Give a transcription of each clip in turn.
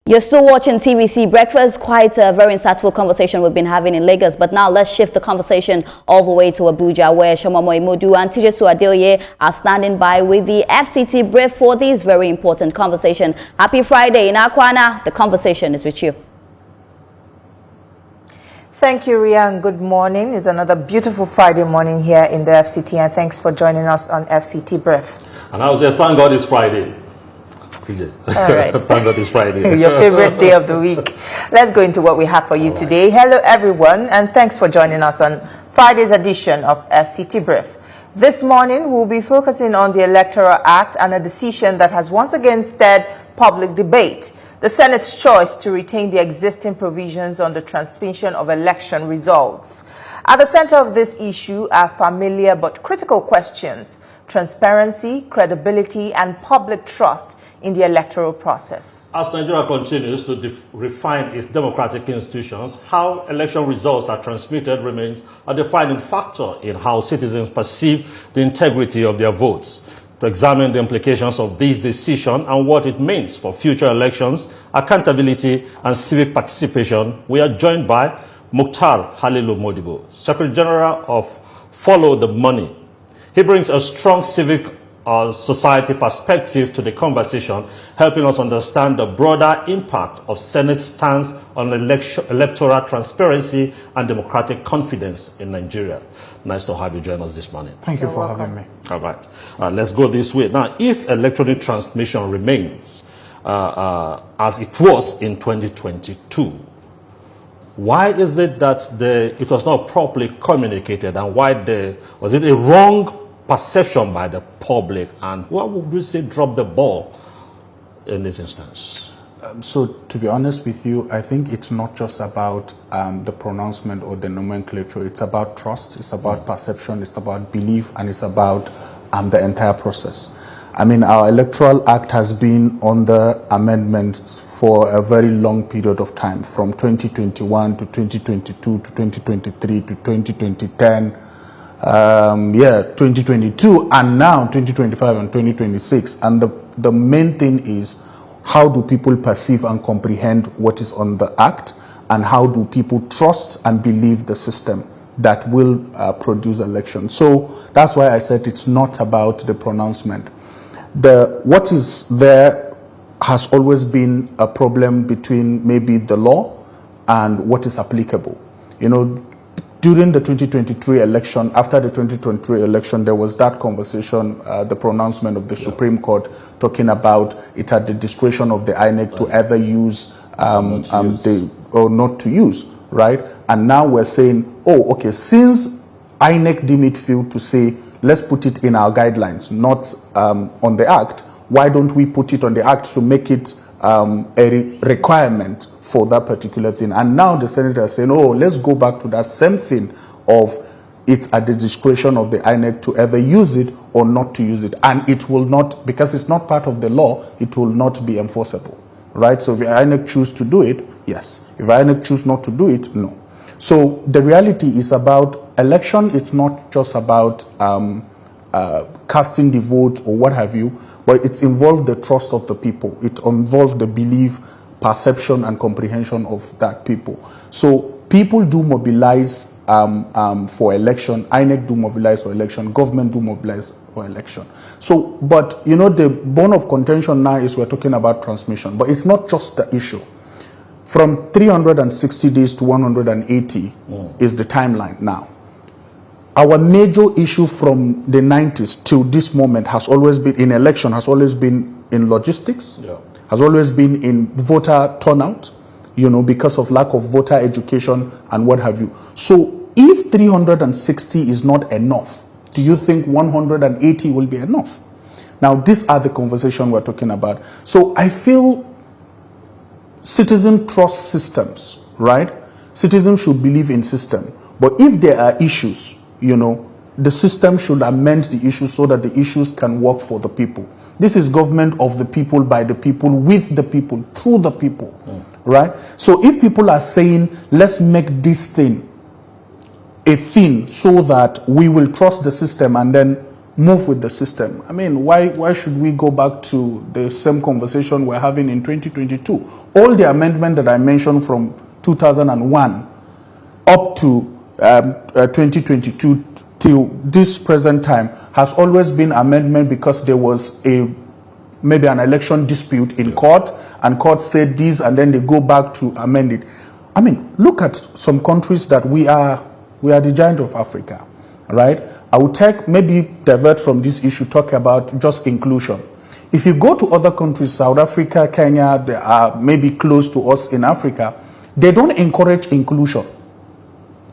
You're still watching TVC Breakfast. Quite a very insightful conversation we've been having in Lagos. But now let's shift the conversation all the way to Abuja, where Shomomo Imodu and Tijesu Adeoye are standing by with the FCT brief for this very important conversation. Happy Friday in Akwana. The conversation is with you. Thank you, Ria, and good morning. It's another beautiful Friday morning here in the FCT, and thanks for joining us on FCT Brief. And I would say, thank God it's Friday. TJ. All right. Thank God it's Friday. Your favorite day of the week. Let's go into what we have for you today. Hello, everyone, and thanks for joining us on Friday's edition of FCT Brief. This morning, we'll be focusing on the Electoral Act and a decision that has once again stirred public debate. The Senate's choice to retain the existing provisions on the transmission of election results. At the center of this issue are familiar but critical questions: transparency, credibility, and public trust in the electoral process. As Nigeria continues to refine its democratic institutions, how election results are transmitted remains a defining factor in how citizens perceive the integrity of their votes. To examine the implications of this decision and what it means for future elections, accountability, and civic participation, we are joined by Mukhtar Halilu Modibo, Secretary General of Follow the Money. He brings a strong civic society perspective to the conversation, helping us understand the broader impact of Senate's stance on electoral transparency and democratic confidence in Nigeria. Nice to have you join us this morning. Thank you for having me. All right. Let's go this way. Now, if electronic transmission remains as it was in 2022, why is it that it was not properly communicated, and why was it a wrong perception by the public, and what would we say dropped the ball in this instance? So, to be honest with you, I think it's not just about the pronouncement or the nomenclature. It's about trust, it's about perception, it's about belief, and it's about the entire process. I mean, our Electoral Act has been under amendments for a very long period of time, from 2021 to 2022 to 2023 to 2010. 2022 and now 2025 and 2026, and the main thing is, how do people perceive and comprehend what is on the act, and how do people trust and believe the system that will produce elections? So that's why I said it's not about the pronouncement. What is there has always been a problem between maybe the law and what is applicable. You know, during the 2023 election, after the 2023 election, there was that conversation, the pronouncement of the Supreme Court talking about it at the discretion of the INEC to either use or not to use, right? And now we're saying, oh, okay, since INEC deemed it fit to say, let's put it in our guidelines, not on the Act, why don't we put it on the Act to make it a requirement for that particular thing? And now the senator is saying, oh, let's go back to that same thing of it's at the discretion of the INEC to either use it or not to use it. And it will not, because it's not part of the law, it will not be enforceable, right? So if the INEC choose to do it, yes. If INEC choose not to do it, no. So the reality is about election. It's not just about casting the vote or what have you, but it's involved the trust of the people. It involves the belief, perception, and comprehension of that people. So people do mobilize for election. INEC do mobilize for election. Government do mobilize for election. So, but you know, the bone of contention now is we're talking about transmission, but it's not just the issue. From 360 days to 180 is the timeline now. Our major issue from the 90s till this moment has always been in election, has always been in logistics, has always been in voter turnout, you know, because of lack of voter education and what have you. So if 360 is not enough, do you think 180 will be enough? Now, these are the conversation we're talking about. So I feel citizens trust systems, right? Citizens should believe in system. But if there are issues, you know, the system should amend the issues so that the issues can work for the people. This is government of the people, by the people, with the people, through the people, right? So if people are saying, let's make this thing a thing so that we will trust the system, and then move with the system. I mean, why should we go back to the same conversation we're having in 2022? All the amendment that I mentioned from 2001 up to 2022 till this present time has always been amendment because there was maybe an election dispute in court, and court said this, and then they go back to amend it. I mean, look at some countries that we are the giant of Africa, right? I will maybe divert from this issue, talk about just inclusion. If you go to other countries, South Africa, Kenya, they are maybe close to us in Africa, they don't encourage inclusion.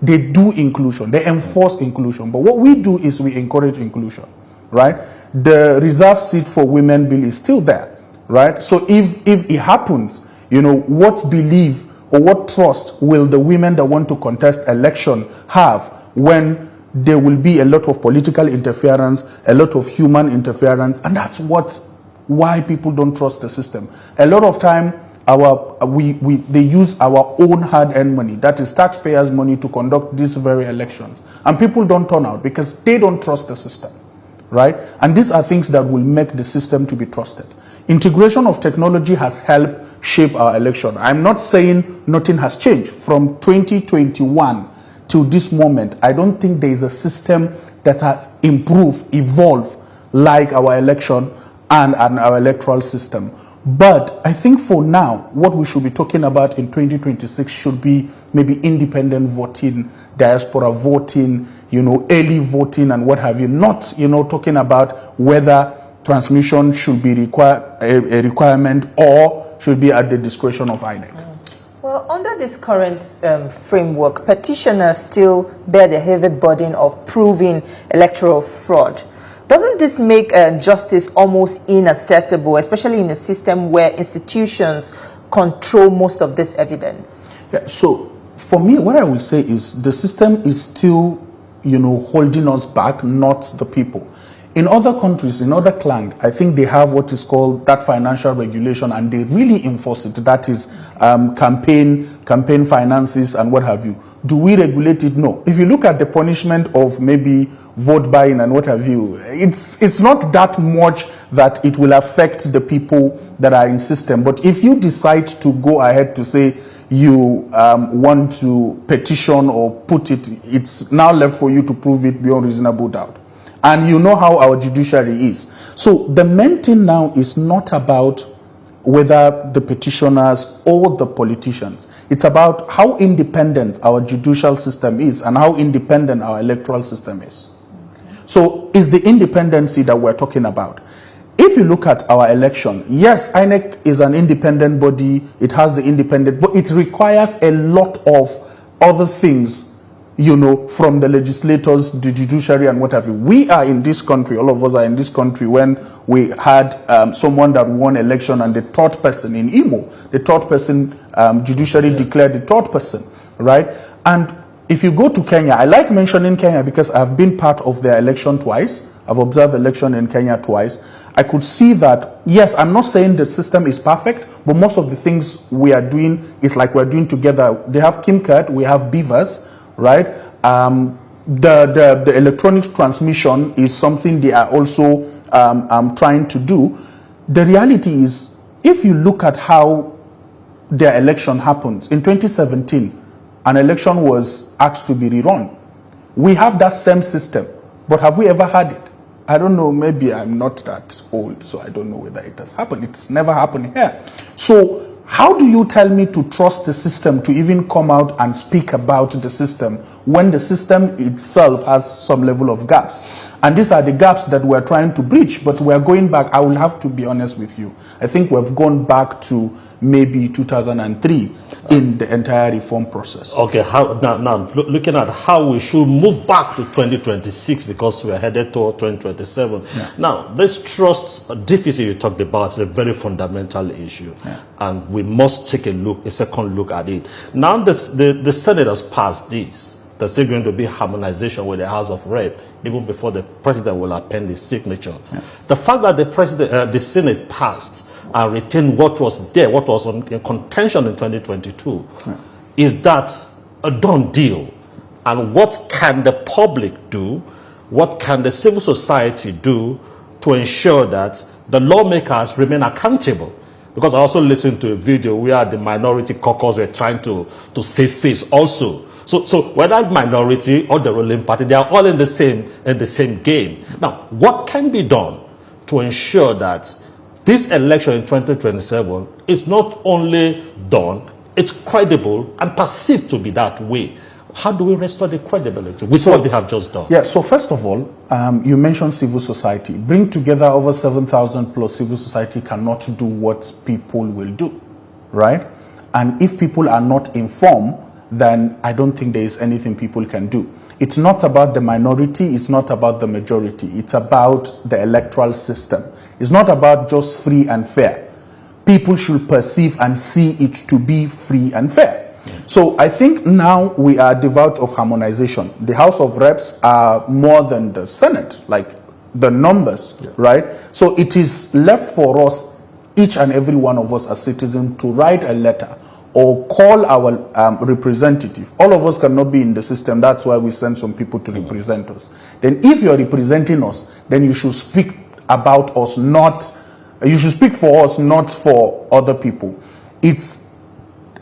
They do inclusion, they enforce inclusion. But what we do is we encourage inclusion, right? The reserved seat for women bill is still there, right? So if it happens, what belief or what trust will the women that want to contest election have when there will be a lot of political interference, a lot of human interference, and that's why people don't trust the system. A lot of time, they use our own hard-earned money, that is taxpayers' money, to conduct these very elections, and people don't turn out because they don't trust the system, right? And these are things that will make the system to be trusted. Integration of technology has helped shape our election. I'm not saying nothing has changed from 2021 to this moment. I don't think there is a system that has improved, evolved like our election and our electoral system. But I think for now, what we should be talking about in 2026 should be maybe independent voting, diaspora voting, early voting and what have you. Not, talking about whether transmission should be a requirement or should be at the discretion of INEC. Well, under this current framework, petitioners still bear the heavy burden of proving electoral fraud. Doesn't this make justice almost inaccessible, especially in a system where institutions control most of this evidence? Yeah, so for me, what I will say is the system is still, holding us back, not the people. In other countries, in other clang, I think they have what is called that financial regulation, and they really enforce it. That is campaign finances and what have you. Do we regulate it? No. If you look at the punishment of maybe vote buying and what have you, it's not that much that it will affect the people that are in system. But if you decide to go ahead to say you want to petition or put it, it's now left for you to prove it beyond reasonable doubt. And you know how our judiciary is. So the main thing now is not about whether the petitioners or the politicians. It's about how independent our judicial system is and how independent our electoral system is. Okay. So it's the independency that we're talking about. If you look at our election, yes, INEC is an independent body. It has the independent, but it requires a lot of other things, from the legislators, the judiciary, and what have you. We are in this country, all of us are in this country, when we had someone that won election and the third person in Imo, the third person, judiciary declared the third person, right? And if you go to Kenya, I like mentioning Kenya because I've been part of their election twice. I've observed election in Kenya twice. I could see that, yes, I'm not saying the system is perfect, but most of the things we are doing is like we're doing together. They have Kimcat, we have Beavers, right? The electronic transmission is something they are also trying to do. The reality is, if you look at how their election happened, in 2017, an election was asked to be rerun. We have that same system, but have we ever had it? I don't know, maybe I'm not that old, so I don't know whether it has happened. It's never happened here. So how do you tell me to trust the system to even come out and speak about the system when the system itself has some level of gaps? And these are the gaps that we're trying to bridge, but we're going back. I will have to be honest with you. I think we've gone back to maybe 2003 in the entire reform process. Okay, now looking at how we should move back to 2026 because we're headed toward 2027. Yeah. Now, this trust deficit you talked about is a very fundamental issue, and we must take a second look at it. Now, the Senate has passed this. There's still going to be harmonization with the House of Rep, even before the president will append his signature. Yeah. The fact that the Senate passed and retained what was there, what was in contention in 2022, is that a done deal? And what can the public do what can the civil society do to ensure that the lawmakers remain accountable? Because I also listened to a video where the minority caucus were trying to save face also. So whether minority or the ruling party, they are all in the same game. Now, what can be done to ensure that this election in 2027 is not only done, it's credible and perceived to be that way? How do we restore the credibility with what they have just done? Yeah, so first of all, you mentioned civil society. Bring together over 7,000 plus civil society cannot do what people will do, right? And if people are not informed, then I don't think there is anything people can do. It's not about the minority, it's not about the majority, it's about the electoral system. It's not about just free and fair. People should perceive and see it to be free and fair. So I think now we are devout of harmonization. The House of Reps are more than the Senate, like the numbers, right? So it is left for us, each and every one of us as citizens, to write a letter or call our representative. All of us cannot be in the system. That's why we send some people to represent us. Then if you're representing us, then you should speak about us, you should speak for us, not for other people. It's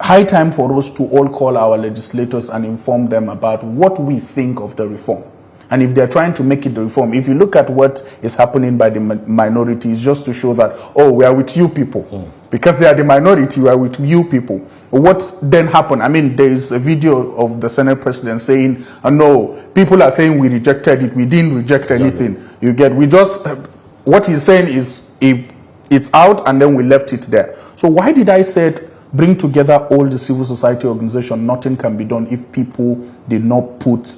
high time for us to all call our legislators and inform them about what we think of the reform. And if they're trying to make it the reform, if you look at what is happening by the minorities, just to show that, oh, we are with you people. Because they are the minority, we are with you people. What then happened? I mean, there is a video of the Senate president saying, no, people are saying we rejected it. We didn't reject anything. You get, what he's saying is, it's out and then we left it there. So why did I say bring together all the civil society organizations? Nothing can be done if people did not put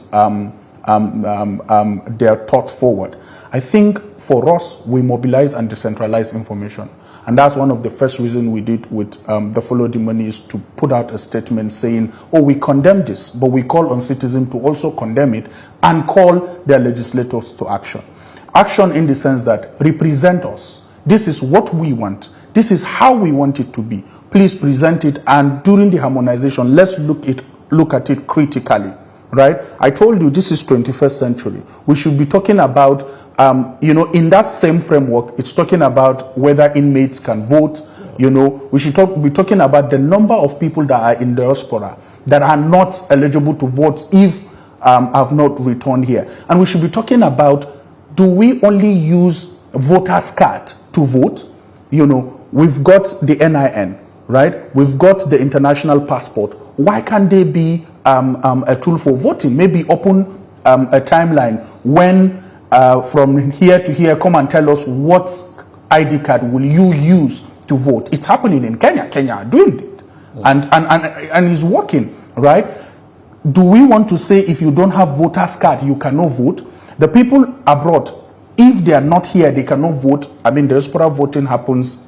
their thought forward. I think for us, we mobilize and decentralize information. And that's one of the first reasons we did with the Follow the Money, is to put out a statement saying, oh, we condemn this, but we call on citizens to also condemn it and call their legislators to action. Action in the sense that represent us. This is what we want. This is how we want it to be. Please present it, and during the harmonization, let's look at it critically, right? I told you this is 21st century. We should be talking about, in that same framework, it's talking about whether inmates can vote. We should be talking about the number of people that are in diaspora that are not eligible to vote if have not returned here. And we should be talking about, do we only use voters' card to vote? We've got the NIN, right? We've got the international passport. Why can't they be a tool for voting? Maybe open a timeline when from here to here, come and tell us what ID card will you use to vote. It's happening in Kenya. Kenya are doing it. And it's working, right? Do we want to say if you don't have voter's card, you cannot vote? The people abroad, if they are not here, they cannot vote. I mean, diaspora voting happens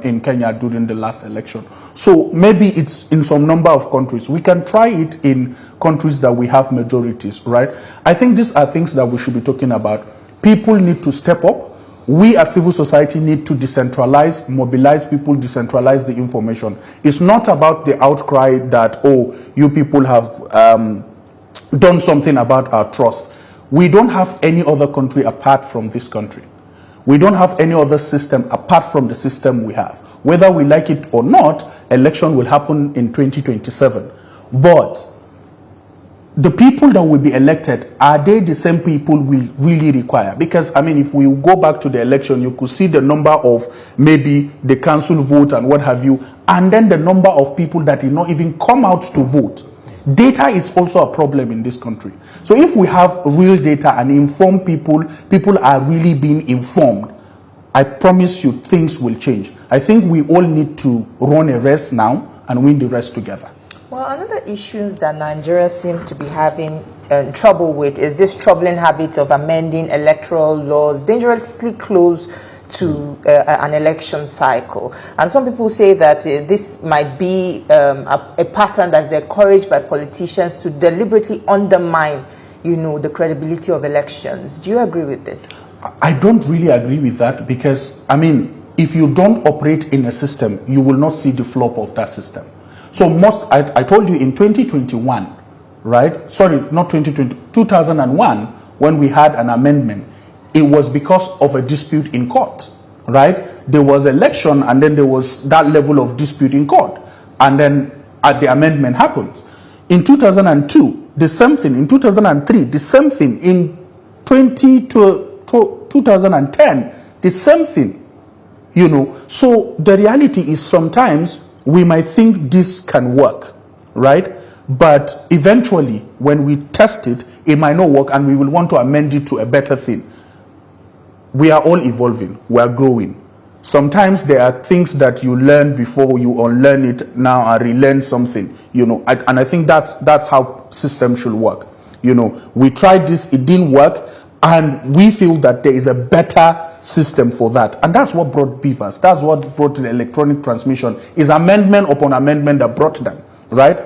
in Kenya during the last election. So maybe it's in some number of countries. We can try it in countries that we have majorities, right? I think these are things that we should be talking about. People need to step up. We as civil society need to decentralize, mobilize people, decentralize the information. It's not about the outcry that, oh, you people have done something about our trust. We don't have any other country apart from this country. We don't have any other system apart from the system we have. Whether we like it or not, election will happen in 2027. But the people that will be elected, are they the same people we really require? Because, I mean, if we go back to the election, you could see the number of maybe the council vote and what have you, and then the number of people that did not even come out to vote. Data is also a problem in this country. So if we have real data and inform people, people are really being informed, I promise you things will change. I think we all need to run a race now and win the race together. Well, another issue that Nigeria seems to be having trouble with is this troubling habit of amending electoral laws dangerously close to an election cycle. And some people say that this might be a pattern that is encouraged by politicians to deliberately undermine, the credibility of elections. Do you agree with this? I don't really agree with that because, I mean, if you don't operate in a system, you will not see the flop of that system. So I told you in 2021, right? Sorry, not 2020, 2001, when we had an amendment, it was because of a dispute in court, right? There was election and then there was that level of dispute in court. And then the amendment happened. In 2002, the same thing. In 2003, the same thing. In 2010, the same thing. You know, so the reality is sometimes we might think this can work, right? But eventually, when we test it, it might not work and we will want to amend it to a better thing. We are all evolving. We are growing. Sometimes there are things that you learn before you unlearn it now and relearn something, you know, and I think that's how systems should work. You know, we tried this, it didn't work, and we feel that there is a better system for that. And that's what brought BVAS. That's what brought the electronic transmission, is amendment upon amendment that brought them, right?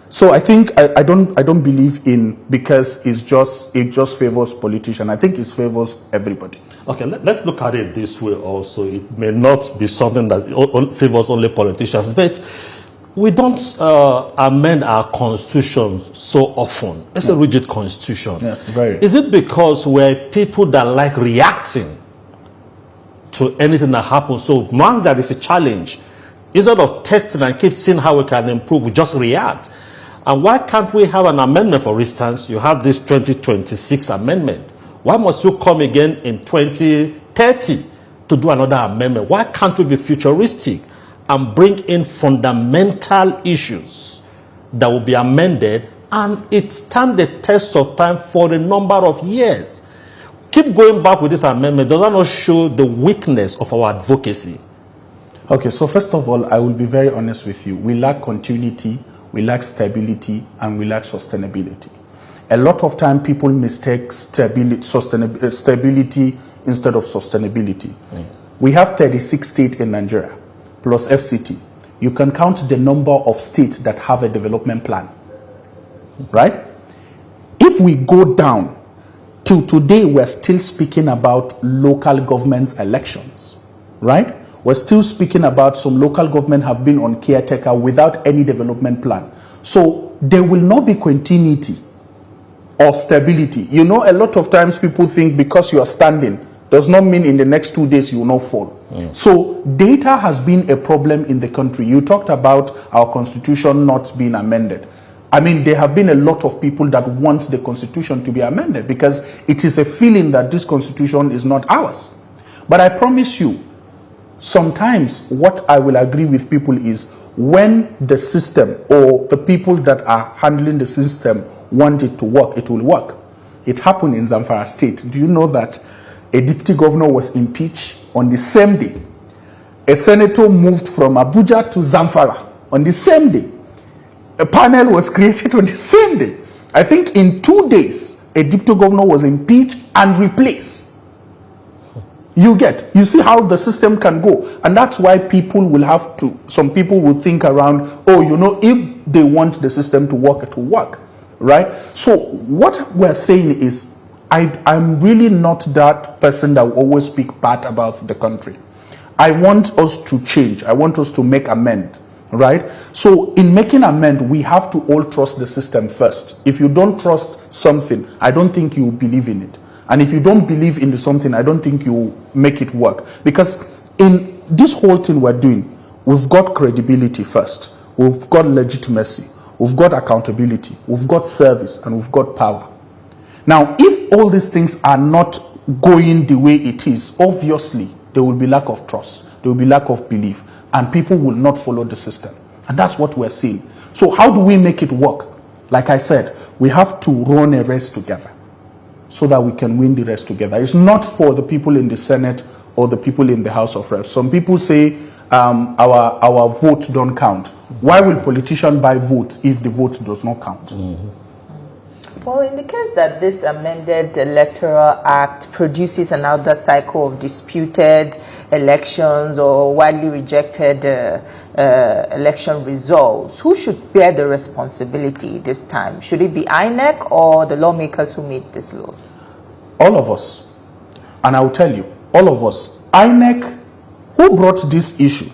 So I think I don't believe in because it just favors politicians. I think it favors everybody. Okay, let's look at it this way also. It may not be something that favors only politicians, but we don't amend our constitution so often. It's a rigid constitution. Yes, very. Is it because we're people that like reacting to anything that happens? So once there is a challenge, instead of testing and keep seeing how we can improve, we just react. And why can't we have an amendment, for instance? You have this 2026 amendment. Why must you come again in 2030 to do another amendment? Why can't we be futuristic and bring in fundamental issues that will be amended and it stand the test of time for a number of years? Keep going back with this amendment. Does that not show the weakness of our advocacy? Okay, so first of all, I will be very honest with you. We lack continuity, we lack stability, and we lack sustainability. A lot of time people mistake stability instead of sustainability. We have 36 states in Nigeria, plus FCT. You can count the number of states that have a development plan, right? If we go down, till today we're still speaking about local government elections, right? We're still speaking about some local government have been on caretaker without any development plan. So there will not be continuity or stability. You know, a lot of times people think because you are standing does not mean in the next 2 days you will not fall. So data has been a problem in the country. You talked about our constitution not being amended. I mean, there have been a lot of people that want the constitution to be amended because it is a feeling that this constitution is not ours. But I promise you, sometimes what I will agree with people is when the system or the people that are handling the system want it to work, it will work. It happened in Zamfara State. Do you know that a deputy governor was impeached on the same day? A senator moved from Abuja to Zamfara on the same day. A panel was created on the same day. I think in 2 days, a deputy governor was impeached and replaced. You see how the system can go. And that's why people will have to, some people will think around, oh, you know, if they want the system to work, it will work, right? So what we're saying is, I'm really not that person that will always speak bad about the country. I want us to change. I want us to make amend, right? So in making amend, we have to all trust the system first. If you don't trust something, I don't think you believe in it. And if you don't believe in something, I don't think you make it work. Because in this whole thing we're doing, we've got credibility first. We've got legitimacy. We've got accountability. We've got service. And we've got power. Now, if all these things are not going the way it is, obviously, there will be lack of trust. There will be lack of belief. And people will not follow the system. And that's what we're seeing. So how do we make it work? Like I said, we have to run a race together, so that we can win the race together. It's not for the people in the Senate or the people in the House of Reps. Some people say our votes don't count. Why will politicians buy votes if the vote does not count? Well, in the case that this amended Electoral Act produces another cycle of disputed elections or widely rejected election results, who should bear the responsibility this time? Should it be INEC or the lawmakers who made this law? All of us. And I will tell you, all of us. INEC, who brought this issue?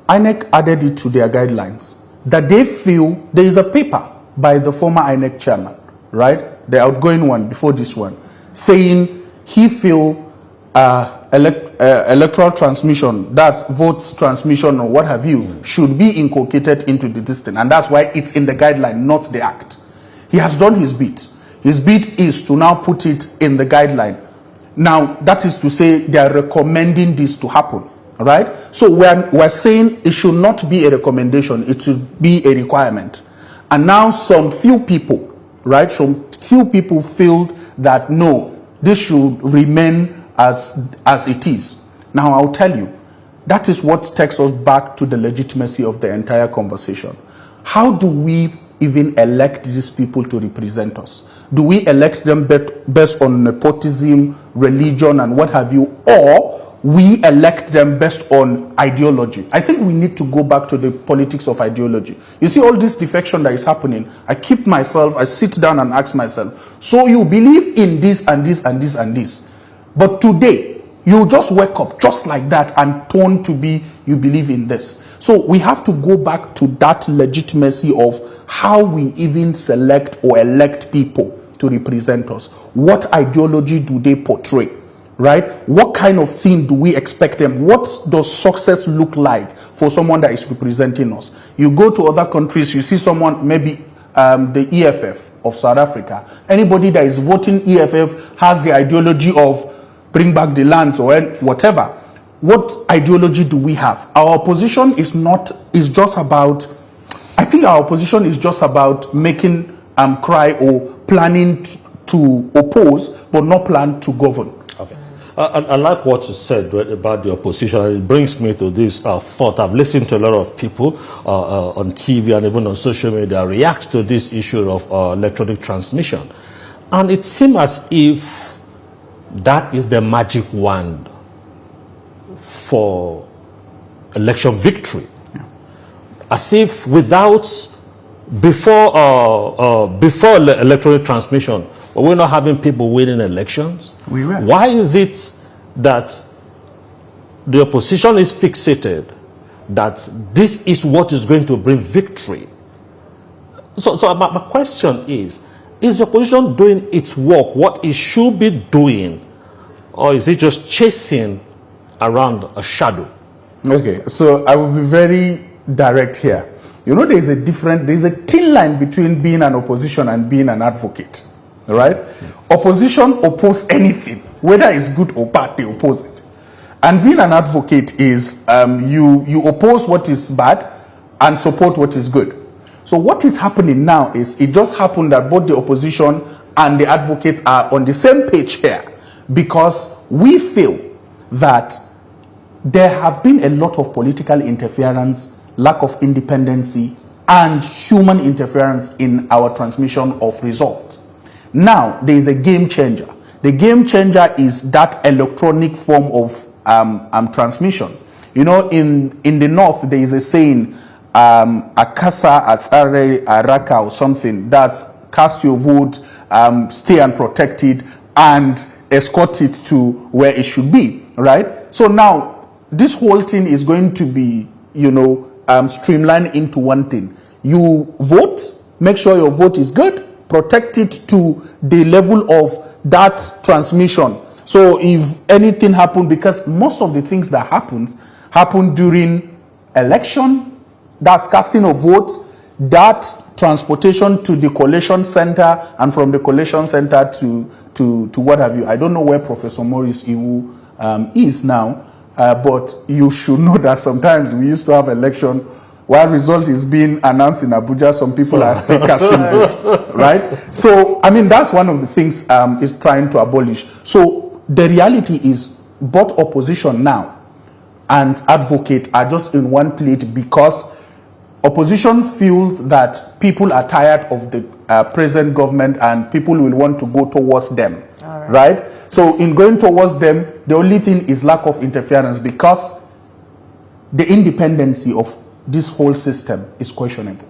INEC added it to their guidelines that they feel there is a paper by the former INEC chairman, right? The outgoing one before this one, saying he feel electoral transmission, that's votes transmission or what have you, should be inculcated into the distance, and that's why it's in the guideline, not the act. He has done his bit. His bit is to now put it in the guideline. Now, that is to say they are recommending this to happen, right? So we're saying it should not be a recommendation, it should be a requirement. And now some few people, right, some few people feel that no, this should remain as it is. Now, I'll tell you, that is what takes us back to the legitimacy of the entire conversation. How do we even elect these people to represent us? Do we elect them based on nepotism, religion, and what have you, or we elect them based on ideology? I think we need to go back to the politics of ideology. You see all this defection that is happening, I sit down and ask myself, so you believe in this and this and this and this, but today you just wake up just like that and turn to be, you believe in this. So we have to go back to that legitimacy of how we even select or elect people to represent us. What ideology do they portray, right? What kind of thing do we expect them? What does success look like for someone that is representing us? You go to other countries, you see someone, maybe the EFF of South Africa. Anybody that is voting EFF has the ideology of bring back the lands or whatever. What ideology do we have? Our opposition is just about, I think our opposition is just about making cry or planning to oppose, but not plan to govern. Okay. I like what you said about the opposition. It brings me to this thought. I've listened to a lot of people on TV and even on social media react to this issue of electronic transmission. And it seems as if that is the magic wand for election victory. Yeah. As if before electronic transmission, we're not having people winning elections. We were. Why is it that the opposition is fixated that this is what is going to bring victory? So my question is the opposition doing its work, what it should be doing, or is it just chasing around a shadow? Okay, so I will be very direct here. You know, there's a thin line between being an opposition and being an advocate, right? Opposition oppose anything, whether it's good or bad, they oppose it. And being an advocate is you oppose what is bad and support what is good. So what is happening now is it just happened that both the opposition and the advocates are on the same page here, because we feel that there have been a lot of political interference, lack of independency, and human interference in our transmission of results. Now, there is a game changer. The game changer is that electronic form of transmission. You know, in the north, there is a saying, Akasa, Atsare, Araka, or something. That's cast your vote, stay unprotected, and escort it to where it should be, right? So now, this whole thing is going to be, streamlined into one thing. You vote, make sure your vote is good, protect it to the level of that transmission. So if anything happens, because most of the things that happen during election, that's casting of votes, that transportation to the collation center, and from the collation center to what have you. I don't know where Professor Maurice Iwu is now, but you should know that sometimes we used to have election while result is being announced in Abuja, some people are still casting vote, right? So, I mean, that's one of the things is trying to abolish. So the reality is both opposition now and advocate are just in one plate, because opposition feel that people are tired of the present government and people will want to go towards them, right? So in going towards them, the only thing is lack of interference, because the independency of this whole system is questionable.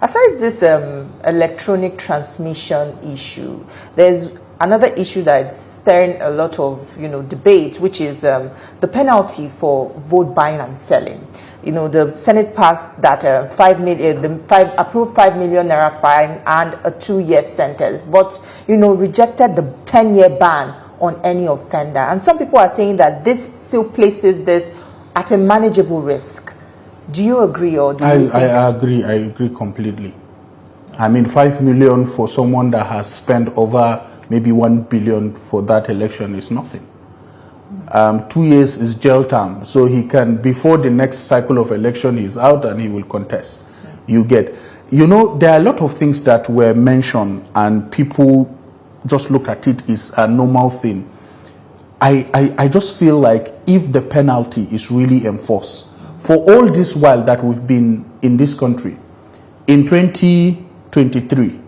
Aside this electronic transmission issue, there's another issue that's stirring a lot of, debate, which is the penalty for vote buying and selling. The Senate passed that approved 5 million naira fine and a 2-year sentence, but rejected the 10-year ban on any offender. And some people are saying that this still places this at a manageable risk. Do you agree, or do you think? I agree. I agree completely. I mean, 5 million for someone that has spent over maybe 1 billion for that election is nothing. 2 years is jail term, so he can, before the next cycle of election, he's out and he will contest. You get, there are a lot of things that were mentioned and people just look at it as a normal thing. I just feel like if the penalty is really enforced, for all this while that we've been in this country, in 2023,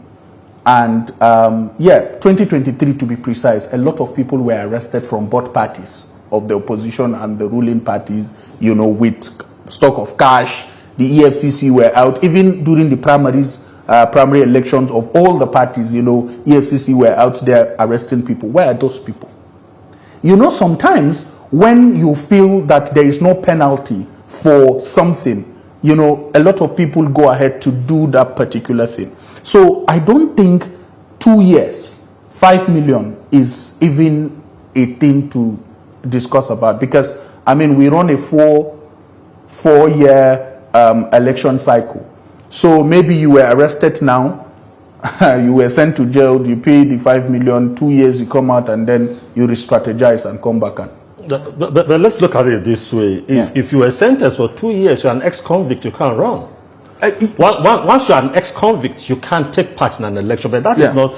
and 2023 to be precise, a lot of people were arrested from both parties of the opposition and the ruling parties, with stock of cash. The EFCC were out, even during the primary elections of all the parties, EFCC were out there arresting people. Where are those people? Sometimes when you feel that there is no penalty for something, a lot of people go ahead to do that particular thing. So I don't think 2 years, 5 million is even a thing to discuss about, because we run a four-year election cycle. So maybe you were arrested now, you were sent to jail, you pay the 5 million, 2 years you come out, and then you re-strategize and come back. But let's look at it this way. If you were sentenced for 2 years, you're an ex-convict, you can't run. Once you're an ex-convict, you can't take part in an election. But that is not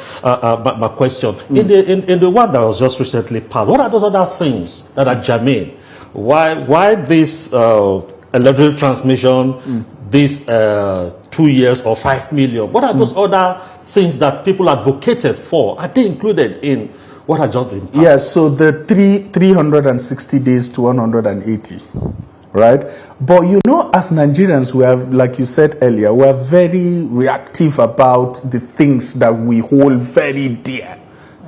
my question. In the one that was just recently passed, what are those other things that are germane? Why this electoral transmission, this 2 years or 5 million? What are those other things that people advocated for? Are they included in what has just been passed? Yes, so the 360 days to 180. Right? But as Nigerians, we have, like you said earlier, we are very reactive about the things that we hold very dear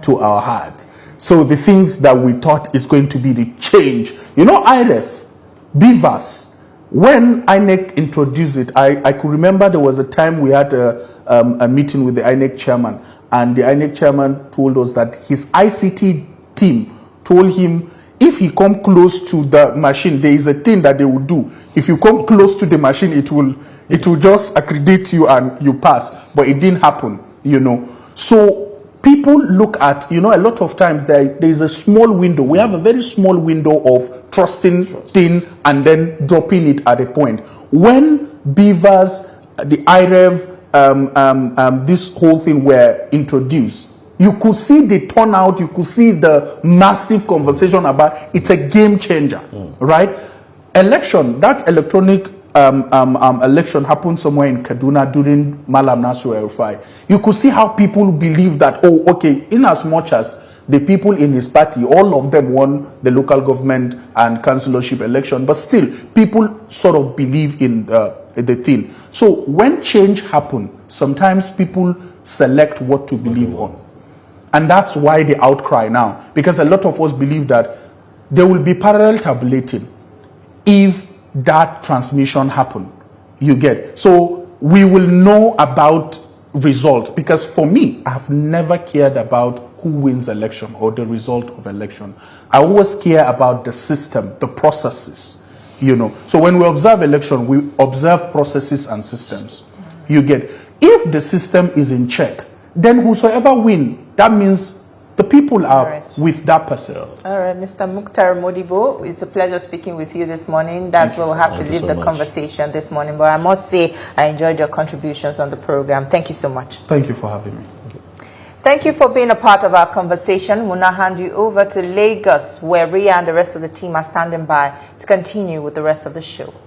to our heart. So the things that we thought is going to be the change. IREF, BVAS, when INEC introduced it, I could remember there was a time we had a meeting with the INEC chairman, and the INEC chairman told us that his ICT team told him, if he come close to the machine, there is a thing that they will do. If you come close to the machine, it will just accredit you and you pass. But it didn't happen, So people look at, a lot of times there is a small window. We have a very small window of trusting thing and then dropping it at a point. When BVAS, the IREV, this whole thing were introduced, you could see the turnout, you could see the massive conversation about it's a game changer, right? Election, that electronic election happened somewhere in Kaduna during Malam Nasru El-Rufai. You could see how people believe that, in as much as the people in his party, all of them won the local government and councillorship election, but still, people sort of believe in the thing. So when change happens, sometimes people select what to believe on. And that's why the outcry now, because a lot of us believe that there will be parallel tabulating if that transmission happen. You get. So we will know about result, because for me, I have never cared about who wins election or the result of election. I always care about the system, the processes, So when we observe election, we observe processes and systems. You get. If the system is in check, then whosoever win, that means the people are with that person. All right, Mr. Mukhtar Modibo, it's a pleasure speaking with you this morning. That's where we'll have to leave the conversation this morning. But I must say, I enjoyed your contributions on the program. Thank you so much. Thank you for having me. Thank you for being a part of our conversation. We'll now hand you over to Lagos, where Ria and the rest of the team are standing by to continue with the rest of the show.